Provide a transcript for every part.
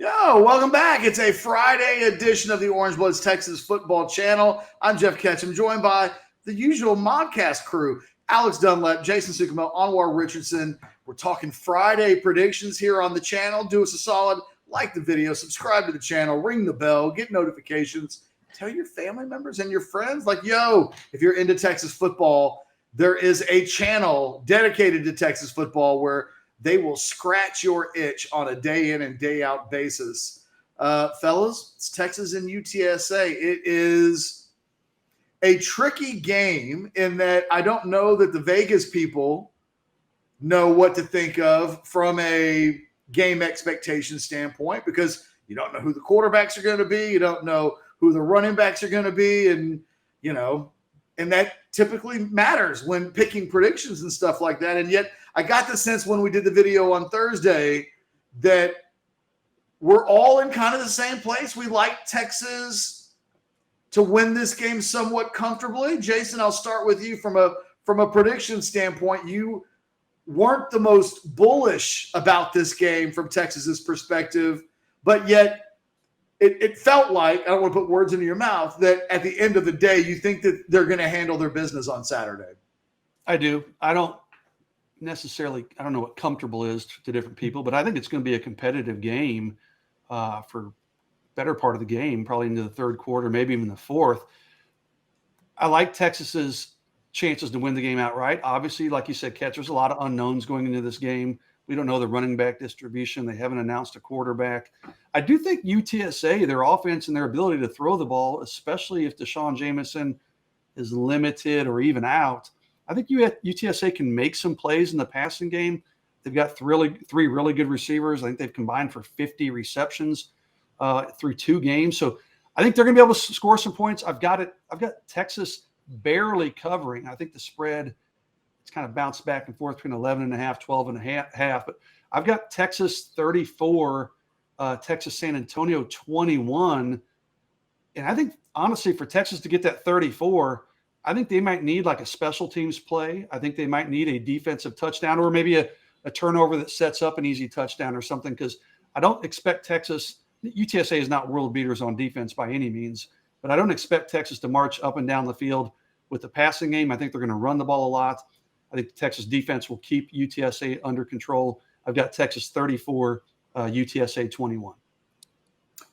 Yo, welcome back. It's a Friday edition of the Orange Bloods Texas Football Channel. I'm Jeff Ketchum, joined by the usual Modcast crew, Alex Dunlap, Jason Sukumel, Anwar Richardson. We're talking Friday predictions here on the channel. Do us a solid, like the video, subscribe to the channel, ring the bell, get notifications, tell your family members and your friends, like, yo, if you're into Texas football, there is a channel dedicated to Texas football where they will scratch your itch on a day in and day out basis. Fellas, it's Texas and UTSA. It is a tricky game in that I don't know that the Vegas people know what to think of from a game expectation standpoint, because you don't know who the quarterbacks are going to be. You don't know who the running backs are going to be. And, you know, and that typically matters when picking predictions and stuff like that. And yet I got the sense when we did the video on Thursday that we're all in kind of the same place. We like Texas to win this game somewhat comfortably. Jason, I'll start with you from a prediction standpoint. You weren't the most bullish about this game from Texas's perspective, but yet it felt like, I don't want to put words into your mouth, that at the end of the day, you think that they're going to handle their business on Saturday. I do. I don't know what comfortable is to different people, but I think it's going to be a competitive game for better part of the game, probably into the third quarter, maybe even the fourth. I like Texas's chances to win the game outright. Obviously, like you said, Ketch, there's a lot of unknowns going into this game. We don't know the running back distribution. They haven't announced a quarterback. I do think UTSA, their offense and their ability to throw the ball, especially if Deshaun Jameson is limited or even out, I think UTSA can make some plays in the passing game. They've got three really good receivers. I think they've combined for 50 receptions through 2 games. So I think they're going to be able to score some points. I've got Texas barely covering. I think the spread, it's kind of bounced back and forth between 11.5, 12.5. But I've got Texas 34, Texas San Antonio 21. And I think, honestly, for Texas to get that 34, I think they might need like a special teams play. I think they might need a defensive touchdown or maybe a turnover that sets up an easy touchdown or something, because I don't expect Texas – UTSA is not world beaters on defense by any means, but I don't expect Texas to march up and down the field with the passing game. I think they're going to run the ball a lot. I think the Texas defense will keep UTSA under control. I've got Texas 34, UTSA 21.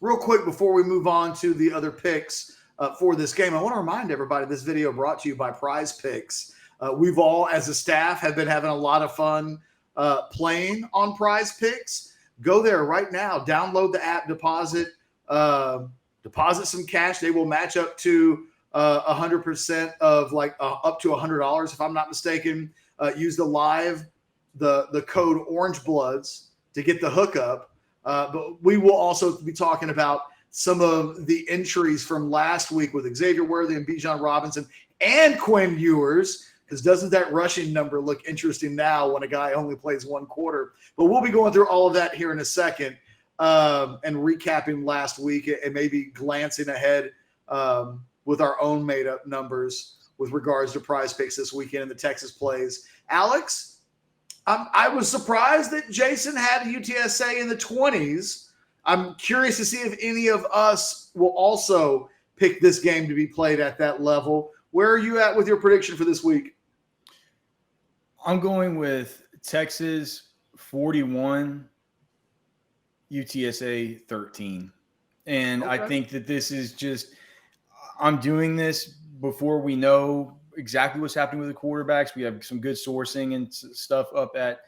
Real quick before we move on to the other picks for this game, I want to remind everybody this video brought to you by Prize Picks. We've all, as a staff, have been having a lot of fun playing on Prize Picks. Go there right now. Download the app, deposit some cash. They will match up to 100% of up to $100 if I'm not mistaken. Use the code Orange Bloods to get the hookup. But we will also be talking about some of the entries from last week with Xavier Worthy and Bijan Robinson and Quinn Ewers, because doesn't that rushing number look interesting now when a guy only plays 1 quarter? But we'll be going through all of that here in a second and recapping last week and maybe glancing ahead with our own made-up numbers with regards to Prize Picks this weekend and the Texas plays. Alex, I was surprised that Jason had UTSA in the 20s. I'm curious to see if any of us will also pick this game to be played at that level. Where are you at with your prediction for this week? I'm going with Texas 41, UTSA 13. And okay. I think that this is just – I'm doing this before we know exactly what's happening with the quarterbacks. We have some good sourcing and stuff up at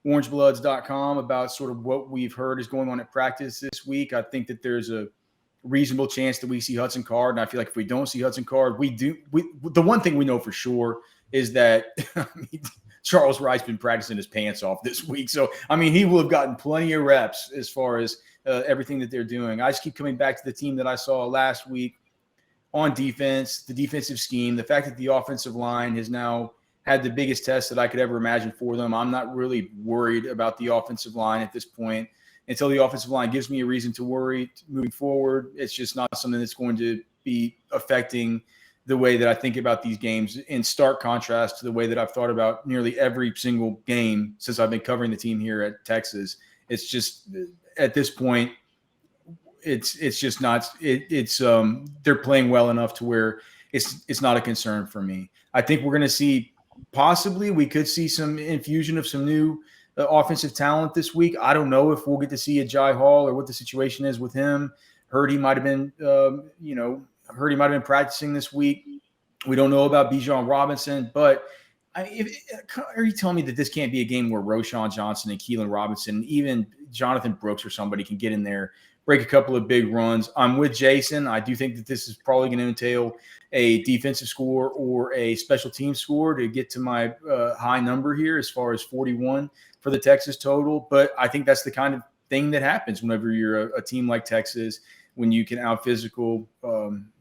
orangebloods.com about sort of what we've heard is going on at practice this week. I think that there's a reasonable chance that we see Hudson Card. And I feel like if we don't see Hudson Card, the one thing we know for sure is that Charles Wright's been practicing his pants off this week. So, he will have gotten plenty of reps as far as everything that they're doing. I just keep coming back to the team that I saw last week on defense, the defensive scheme, the fact that the offensive line has now had the biggest test that I could ever imagine for them. I'm not really worried about the offensive line at this point until the offensive line gives me a reason to worry moving forward. It's just not something that's going to be affecting the way that I think about these games, in stark contrast to the way that I've thought about nearly every single game since I've been covering the team here at Texas. It's just, at this point, it's just not. They're playing well enough to where it's not a concern for me. I think we're going to see possibly we could see some infusion of some new offensive talent this week. I don't know if we'll get to see a Jai Hall or what the situation is with him. Heard he might have been practicing this week. We don't know about Bijan Robinson, but are you telling me that this can't be a game where Roschon Johnson and Keelan Robinson, even Jonathan Brooks or somebody can get in there, break a couple of big runs? I'm with Jason. I do think that this is probably going to entail a defensive score or a special team score to get to my high number here as far as 41 for the Texas total. But I think that's the kind of thing that happens whenever you're a team like Texas, when you can out physical,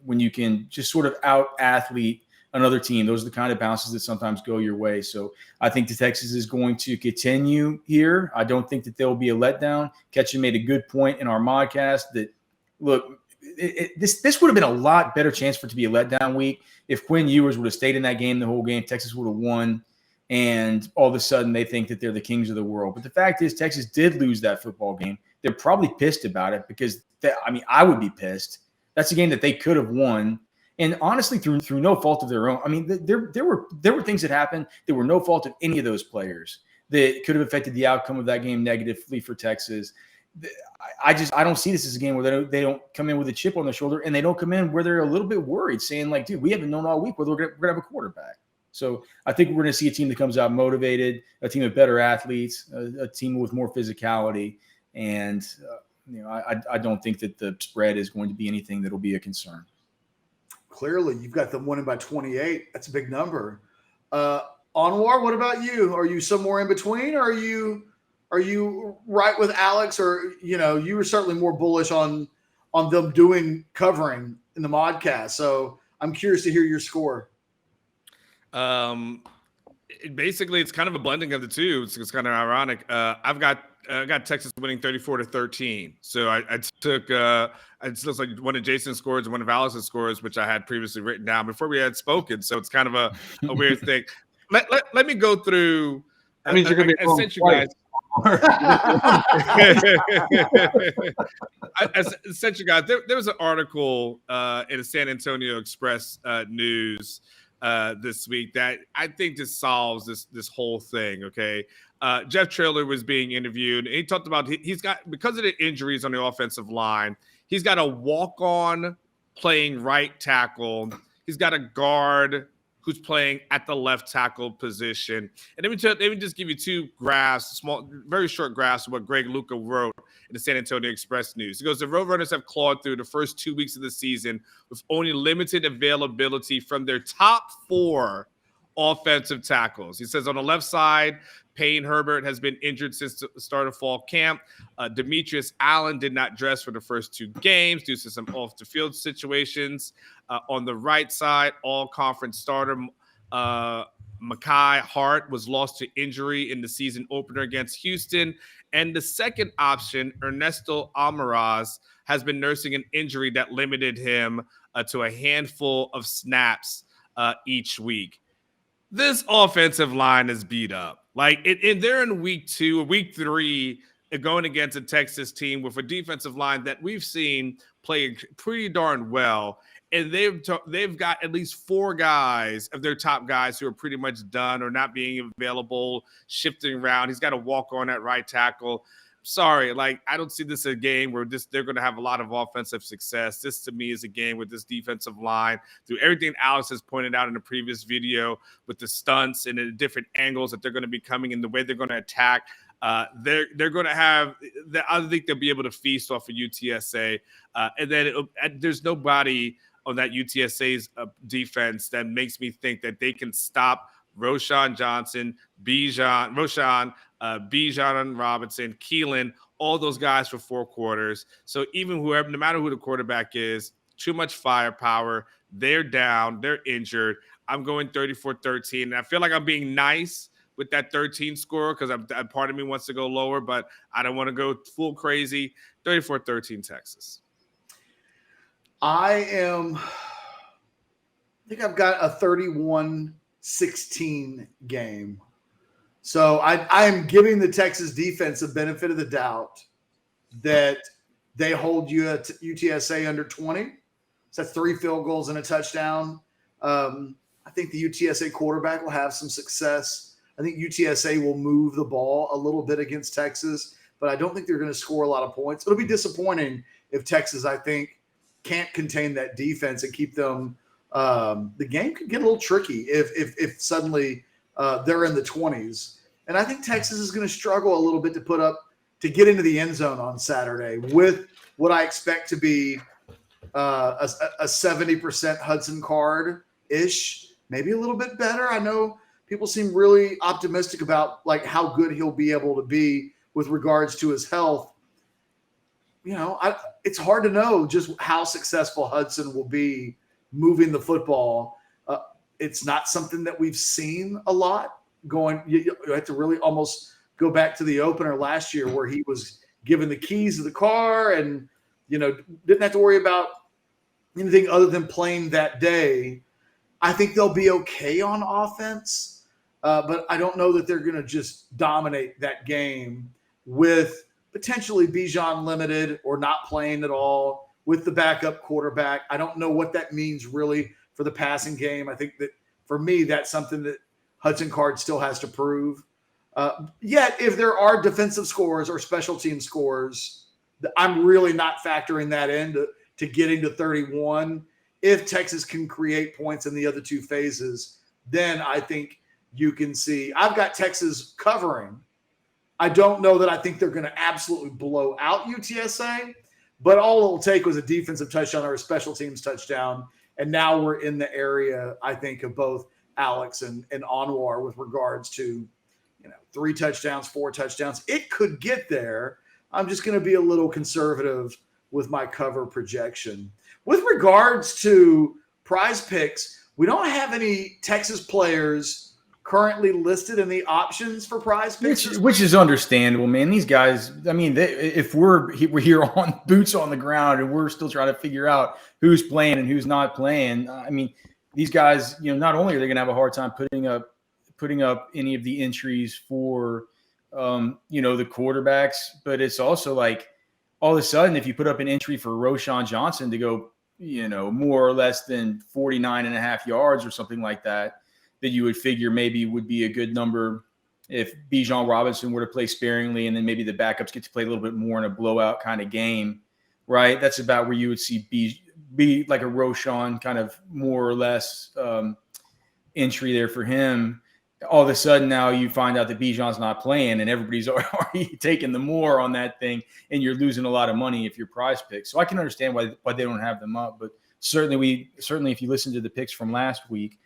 when you can just sort of out athlete another team. Those are the kind of bounces that sometimes go your way. So I think the Texas is going to continue here. I don't think that there will be a letdown. Ketchum made a good point in our modcast that, look, this would have been a lot better chance for it to be a letdown week if Quinn Ewers would have stayed in that game the whole game. Texas would have won, and all of a sudden they think that they're the kings of the world. But the fact is Texas did lose that football game. They're probably pissed about it because, I would be pissed. That's a game that they could have won. And honestly, through no fault of their own. I mean, there were things that happened that were no fault of any of those players that could have affected the outcome of that game negatively for Texas. I don't see this as a game where they don't come in with a chip on their shoulder, and they don't come in where they're a little bit worried, saying like, dude, we haven't known all week whether we're going to have a quarterback. So I think we're going to see a team that comes out motivated, a team of better athletes, a team with more physicality. And, I don't think that the spread is going to be anything that will be a concern. Clearly, you've got them winning by 28. That's a big number. Anwar, what about you? Are you somewhere in between? Or are you right with Alex? Or, you were certainly more bullish on them covering in the modcast. So I'm curious to hear your score. Basically, it's kind of a blending of the two. It's kind of ironic. I've got Texas winning 34-13. So I took it looks like one of Jason's scores and one of Alex's scores, which I had previously written down before we had spoken. So it's kind of a weird thing. Let me go through. That means you're going to be sent you guys. I sent you guys. There was an article in the San Antonio Express News this week that I think just solves this whole thing. Okay. Jeff Traylor was being interviewed, and he talked about he's got, because of the injuries on the offensive line, he's got a walk-on playing right tackle. He's got a guard who's playing at the left tackle position. And let me just give you two graphs, small, very short graphs of what Greg Luca wrote in the San Antonio Express News. He goes, the Roadrunners have clawed through the first 2 weeks of the season with only limited availability from their top 4 offensive tackles. He says on the left side, Payne Herbert has been injured since the start of fall camp. Demetrius Allen did not dress for the first 2 games due to some off-the-field situations. On the right side, all-conference starter Mekhi Hart was lost to injury in the season opener against Houston. And the second option, Ernesto Almaraz, has been nursing an injury that limited him to a handful of snaps each week. This offensive line is beat up. They're in week 2 or week 3 going against a Texas team with a defensive line that we've seen play pretty darn well. And they've got at least 4 guys of their top guys who are pretty much done or not being available, shifting around. He's got to walk on at right tackle. Sorry, I don't see this as a game where they're going to have a lot of offensive success. This, to me, is a game with this defensive line, through everything Alex has pointed out in the previous video with the stunts and the different angles that they're going to be coming and the way they're going to attack. They're going to have – I think they'll be able to feast off of UTSA. And then there's nobody on that UTSA's defense that makes me think that they can stop Roschon Johnson, Bijan Robinson, Keelan, all those guys for 4 quarters. So even no matter who the quarterback is, too much firepower. They're down. They're injured. I'm going 34-13. And I feel like I'm being nice with that 13 score because part of me wants to go lower, but I don't want to go full crazy. 34-13 Texas. I think I've got a 31-16 game. So I am giving the Texas defense a benefit of the doubt that they hold UTSA under 20. So that's 3 field goals and a touchdown. I think the UTSA quarterback will have some success. I think UTSA will move the ball a little bit against Texas, but I don't think they're going to score a lot of points. It'll be disappointing if Texas, I think, can't contain that defense and keep them. The game could get a little tricky if suddenly they're in the 20s. And I think Texas is going to struggle a little bit to get into the end zone on Saturday with what I expect to be a 70% Hudson Card-ish, maybe a little bit better. I know people seem really optimistic about like how good he'll be able to be with regards to his health. It's hard to know just how successful Hudson will be moving the football. It's not something that we've seen a lot going. You have to really almost go back to the opener last year where he was given the keys of the car and, didn't have to worry about anything other than playing that day. I think they'll be okay on offense, but I don't know that they're going to just dominate that game with potentially Bijan limited or not playing at all with the backup quarterback. I don't know what that means really for the passing game. I think that for me, that's something that Hudson Card still has to prove. Yet, if there are defensive scores or special team scores, I'm really not factoring that in to getting to 31. If Texas can create points in the other 2 phases, then I think you can see. I've got Texas covering. I don't know that I think they're going to absolutely blow out UTSA, but all it will take was a defensive touchdown or a special teams touchdown. And now we're in the area, I think, of both Alex and Anwar with regards to, 3 touchdowns, 4 touchdowns. It could get there. I'm just going to be a little conservative with my cover projection. With regards to Prize Picks, we don't have any Texas players currently listed in the options for Prize Picks. Which is understandable, man. These guys, if we're here on boots on the ground and we're still trying to figure out who's playing and who's not playing, these guys, not only are they going to have a hard time putting up any of the entries for, the quarterbacks, but it's also like all of a sudden, if you put up an entry for Roschon Johnson to go, more or less than 49.5 yards or something like that you would figure maybe would be a good number if Bijan Robinson were to play sparingly and then maybe the backups get to play a little bit more in a blowout kind of game, right? That's about where you would see be like a Roschon kind of more or less entry there for him. All of a sudden now you find out that Bijan's not playing and everybody's already taking the more on that thing and you're losing a lot of money if you're Prize Picks. So I can understand why they don't have them up, but certainly if you listen to the picks from last week,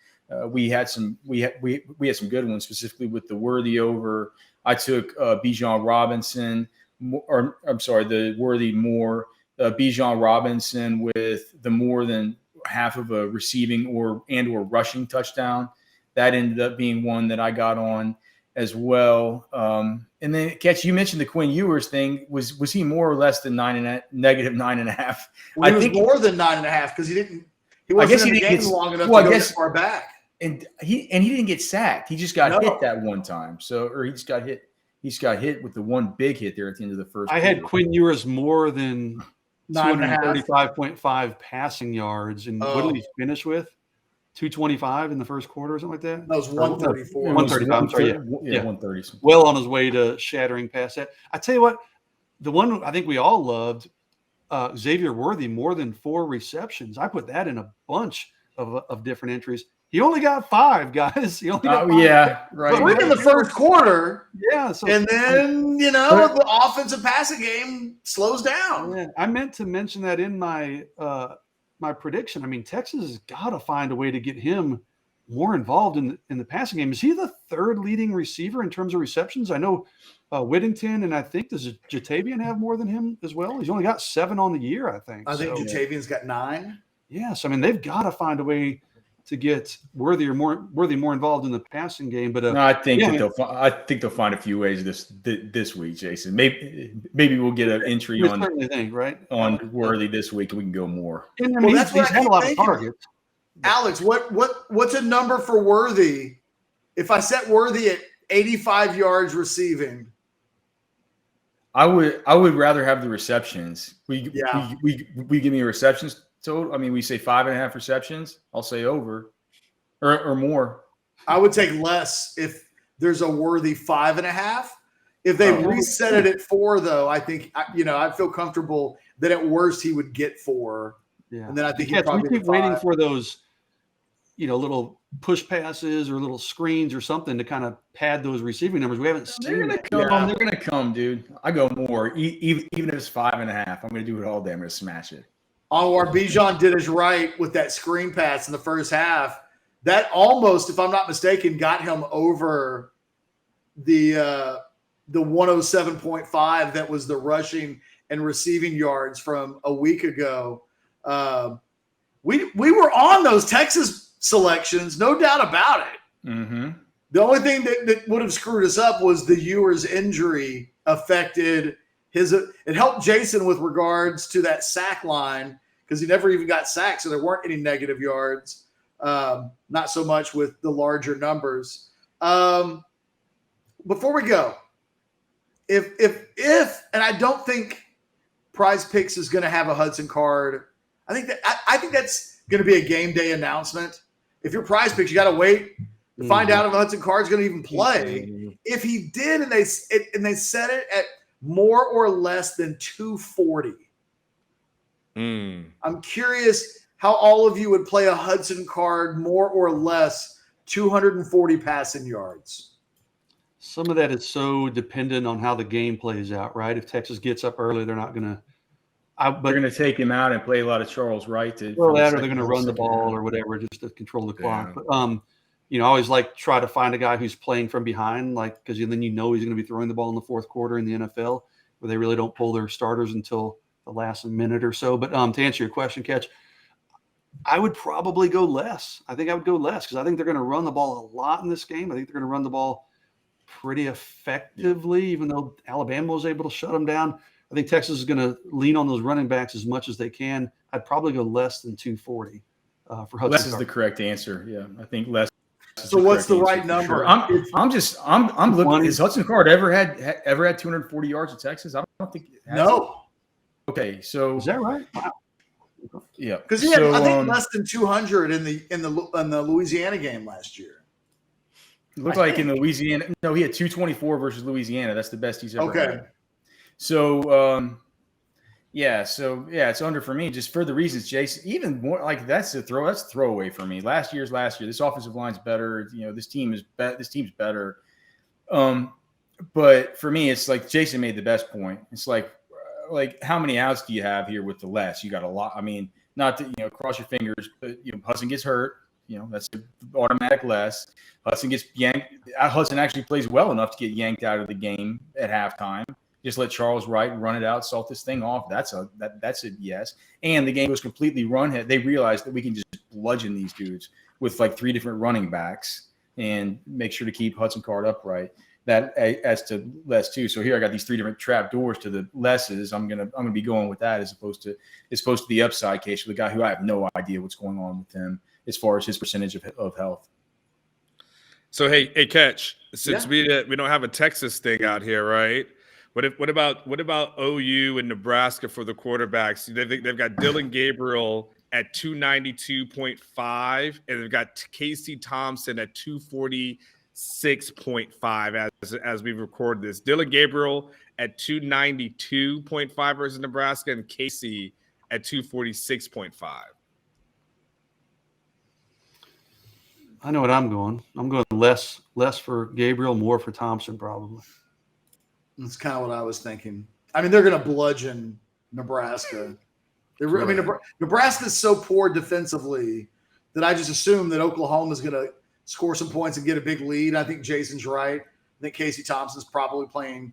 we had some good ones, specifically with the Worthy over. I took Bijan Robinson, the Worthy more, Bijan Robinson with the more than half of a receiving or rushing touchdown. That ended up being one that I got on as well. And then, Catch, you mentioned the Quinn Ewers thing. Was he more or less than negative 9.5? Well, he was more than 9.5 because he wasn't in the game long enough to go that far back. And he didn't get sacked. He just got hit that one time. He just got hit. He just got hit with the one big hit there at the end of the first. I had Quinn Ewers more than 235.5 passing yards, and what did he finish with? 225 in the first quarter or something like that? That was 134. 135. I'm sorry. Yeah, 130. Well on his way to shattering past that. I tell you what, the one I think we all loved, Xavier Worthy, more than 4 receptions. I put that in a bunch of different entries. He only got 5, guys. He only got 5. Yeah, right. But we're in the first quarter. Yeah. And then, the offensive passing game slows down. Yeah, I meant to mention that in my my prediction. I mean, Texas has got to find a way to get him more involved in the passing game. Is he the 3rd leading receiver in terms of receptions? I know Whittington and I think does Jatavian have more than him as well? He's only got 7 on the year, I think. I think Jatavian's got 9. Yes, I mean they've got to find a way to get Worthy more involved in the passing game. But no, I think they'll find a few ways this week, Jason. Maybe we'll get an entry on Worthy this week, and we can go more. And he's had a lot of targets. Alex, what's a number for Worthy? If I set Worthy at 85 yards receiving, I would rather have the receptions. We give me a receptions total. I mean, we say 5.5 receptions. I'll say over or more. I would take less if there's a worthy 5.5. If they reset it at 4, though, I think I feel comfortable that at worst he would get 4. Yeah. And then I think we keep waiting for those, little push passes or little screens or something to kind of pad those receiving numbers. We haven't seen. They're gonna come, dude. I go more. Even if it's 5.5, I'm gonna do it all day. I'm gonna smash it. Anwar Bijan did his right with that screen pass in the first half. That almost, if I'm not mistaken, got him over the 107.5 that was the rushing and receiving yards from a week ago. We were on those Texas selections, no doubt about it. Mm-hmm. The only thing that would have screwed us up was the Ewers injury affected his. It helped Jason with regards to that sack line because he never even got sacked, so there weren't any negative yards. Not so much with the larger numbers. Before we go, if and I don't think Prize Picks is going to have a Hudson Card. I think that's going to be a game day announcement. If you're Prize Picks, you got to wait to find out if Hudson Card's going to even play. If he did, and they set it at more or less than 240. I'm curious how all of you would play a Hudson Card more or less 240 passing yards. Some of that is so dependent on how the game plays out, right? If Texas gets up early, they're not going to. They're going to take him out and play a lot of Charles Wright. Or they're going to run the ball or whatever just to control the clock. But I always try to find a guy who's playing from behind, because then he's going to be throwing the ball in the fourth quarter in the NFL, where they really don't pull their starters until the last minute or so. But to answer your question, Catch, I would probably go less. I think I would go less because I think they're going to run the ball a lot in this game. I think they're going to run the ball pretty effectively, even though Alabama was able to shut them down. I think Texas is going to lean on those running backs as much as they can. I'd probably go less than 240 for Hudson. Less is the correct answer. Yeah, I think less. So what's the right number? Sure. I'm looking. Has Hudson Card ever had 240 yards at Texas? I don't think. No. Okay, so is that right? Wow. Yeah, because he had I think less than 200 in the Louisiana game last year. It looked like in Louisiana. No, he had 224 versus Louisiana. That's the best he's ever had. So, it's under for me just for the reasons, Jason. Even more that's throwaway for me. Last year. This offensive line's better. This team's better. But for me, it's like Jason made the best point. It's like how many outs do you have here with the less? You got a lot. I mean, not to cross your fingers, but Hudson gets hurt. That's an automatic less. Hudson gets yanked. Hudson actually plays well enough to get yanked out of the game at halftime. Just let Charles Wright run it out, salt this thing off. That's a yes. And the game was completely run. They realized that we can just bludgeon these dudes with 3 different running backs and make sure to keep Hudson Card upright. That as to less too. So here I got these 3 different trap doors to the lesses. I'm gonna be going with that as opposed to the upside case for the guy who I have no idea what's going on with him as far as his percentage of health. So hey, Catch. Since we don't have a Texas thing out here, right? What about OU and Nebraska for the quarterbacks? They've got Dylan Gabriel at 292.5, and they've got Casey Thompson at 246.5 as we record this. Dylan Gabriel at 292.5 versus Nebraska, and Casey at 246.5. I know what I'm going. I'm going less for Gabriel, more for Thompson probably. That's kind of what I was thinking. I mean, they're going to bludgeon Nebraska. Nebraska's so poor defensively that I just assume that Oklahoma is going to score some points and get a big lead. I think Jason's right. I think Casey Thompson's probably playing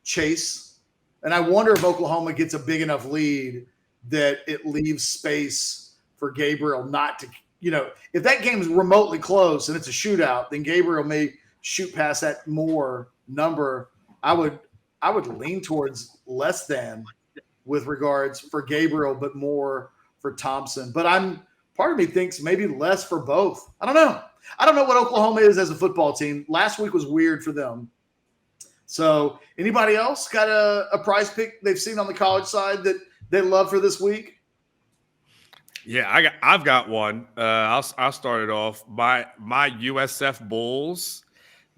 chase. And I wonder if Oklahoma gets a big enough lead that it leaves space for Gabriel not to, if that game is remotely close and it's a shootout, then Gabriel may shoot past that more number. I would lean towards less than with regards for Gabriel, but more for Thompson. But part of me thinks maybe less for both. I don't know. I don't know what Oklahoma is as a football team. Last week was weird for them. So anybody else got a prize pick they've seen on the college side that they love for this week? Yeah, I've got one. I'll start it off. My USF Bulls.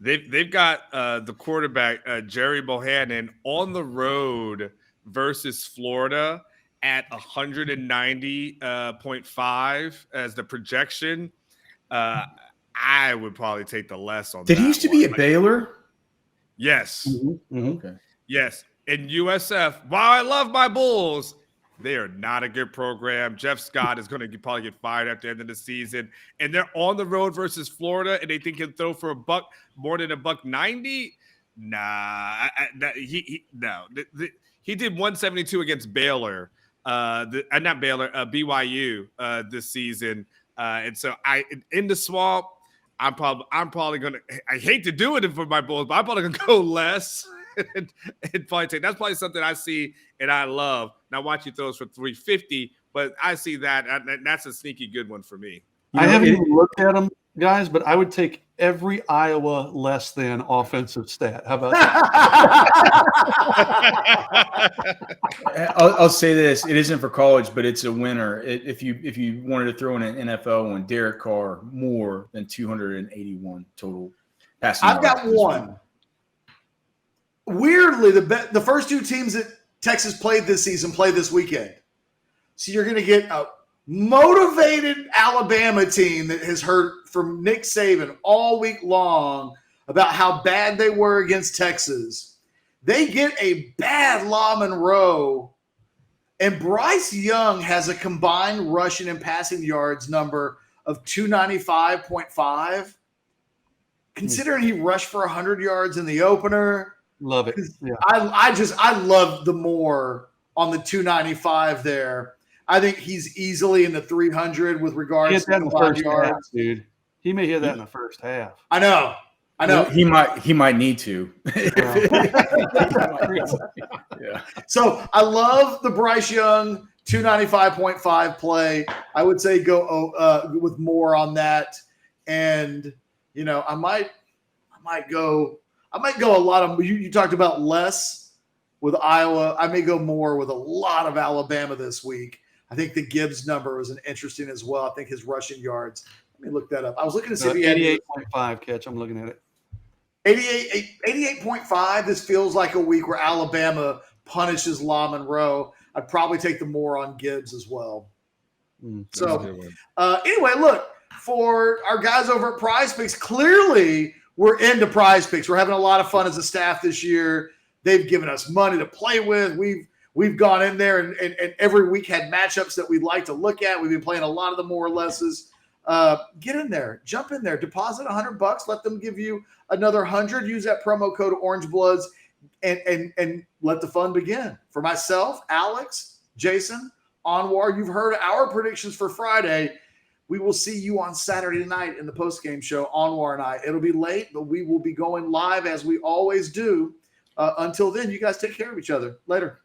They've got the quarterback Jerry Bohannon on the road versus Florida at 190.5 as the projection. I would probably take the less on that. Did he used to be at Baylor? Yes. Mm-hmm. Okay. Yes. And USF, while I love my Bulls, they are not a good program. Jeff Scott is going to probably get fired at the end of the season. And they're on the road versus Florida, and they think he'll throw for more than $190. Nah, no. He did 172 against Baylor, not Baylor, BYU this season. And so in the swamp, I'm probably gonna. I hate to do it for my Bulls, but I'm probably gonna go less and probably take. That's probably something I see and I love. Now watch he throws for 350, but I see that that's a sneaky good one for me. I haven't even looked at them, guys, but I would take every Iowa less than offensive stat. How about that? I'll say this: it isn't for college, but it's a winner. If you wanted to throw in an NFL one, Derek Carr more than 281 total passing yards. I've got one. Weirdly, the first two teams that Texas played this season play this weekend, so you're going to get a motivated Alabama team that has heard from Nick Saban all week long about how bad they were against Texas. They get a bad La Monroe, and Bryce Young has a combined rushing and passing yards number of 295.5. Considering he rushed for 100 yards in the opener, love it. Yeah. I love the more on the 295 there. I think he's easily in the 300 with regards to the first yards, half, dude. He may hit that in the first half. I know. Well, he might need to. Yeah. So I love the Bryce Young 295.5 play. I would say go with more on that, and I might go a lot of. You talked about less with Iowa. I may go more with a lot of Alabama this week. I think the Gibbs number was interesting as well. I think his rushing yards. Let me look that up. I was looking to see if he had 88.5 catch. I'm looking at it. 88.5. This feels like a week where Alabama punishes La Monroe. I'd probably take the more on Gibbs as well. Anyway, look, for our guys over at Prize Picks, clearly we're into Prize Picks. We're having a lot of fun as a staff this year. They've given us money to play with. We've gone in there and every week had matchups that we'd like to look at. We've been playing a lot of the more or lesses. Get in there, jump in there, deposit $100. Let them give you another 100. Use that promo code OrangeBloods and let the fun begin. For myself, Alex, Jason, Anwar, you've heard our predictions for Friday. We will see you on Saturday night in the postgame show, Anwar and I. It'll be late, but we will be going live as we always do. Until then, you guys take care of each other. Later.